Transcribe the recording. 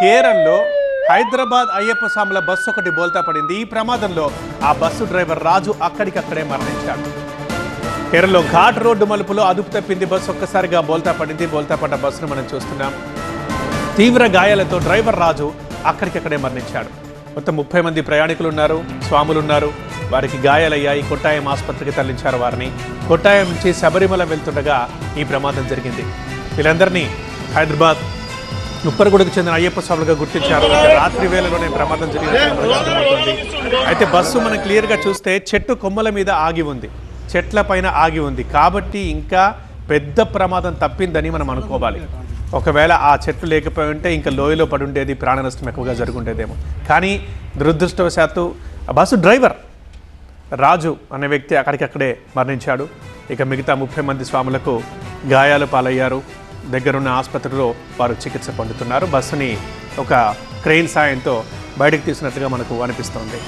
కేరళలో హైదరాబాద్ అయ్యప్ప స్వాముల బస్సు ఒకటి బోల్తా పడింది. ఈ ప్రమాదంలో ఆ బస్సు డ్రైవర్ రాజు అక్కడికక్కడే మరణించాడు. కేరళలో ఘాట్ రోడ్డు మలుపులో అదుపు తప్పింది బస్సు. ఒక్కసారిగా బోల్తా పడింది. బోల్తా పడ్డ బస్సును మనం చూస్తున్నాం. తీవ్ర గాయాలతో డ్రైవర్ రాజు అక్కడికక్కడే మరణించాడు. మొత్తం 30 మంది ప్రయాణికులు ఉన్నారు, స్వాములు ఉన్నారు. వారికి గాయాలయ్యాయి. కొట్టాయం ఆసుపత్రికి తరలించారు వారిని. కొట్టాయం నుంచి శబరిమల వెళ్తుండగా ఈ ప్రమాదం జరిగింది. వీళ్ళందరినీ హైదరాబాద్ ఉప్పరగూడకు చెందిన అయ్యప్ప స్వాములుగా గుర్తించారు. రాత్రి వేళలోనే ప్రమాదం జరిగింది. అయితే బస్సు మనం క్లియర్గా చూస్తే చెట్టు కొమ్మల మీద ఆగి ఉంది, చెట్ల పైన ఆగి ఉంది. కాబట్టి ఇంకా పెద్ద ప్రమాదం తప్పిందని మనం అనుకోవాలి. ఒకవేళ ఆ చెట్లు లేకపోయి ఉంటే ఇంకా లోయలో పడి ఉండేది, ప్రాణ నష్టం ఎక్కువగా జరుగుండేదేమో. కానీ దురదృష్టవశాత్తు ఆ బస్సు డ్రైవర్ రాజు అనే వ్యక్తి అక్కడికక్కడే మరణించాడు. ఇక మిగతా 30 మంది స్వాములకు గాయాలు పాలయ్యారు. దగ్గరున్న ఆసుపత్రిలో వారు చికిత్స పొందుతున్నారు. బస్సుని ఒక క్రెయిన్ సాయంతో బయటకు తీసినట్టుగా మనకు అనిపిస్తోంది.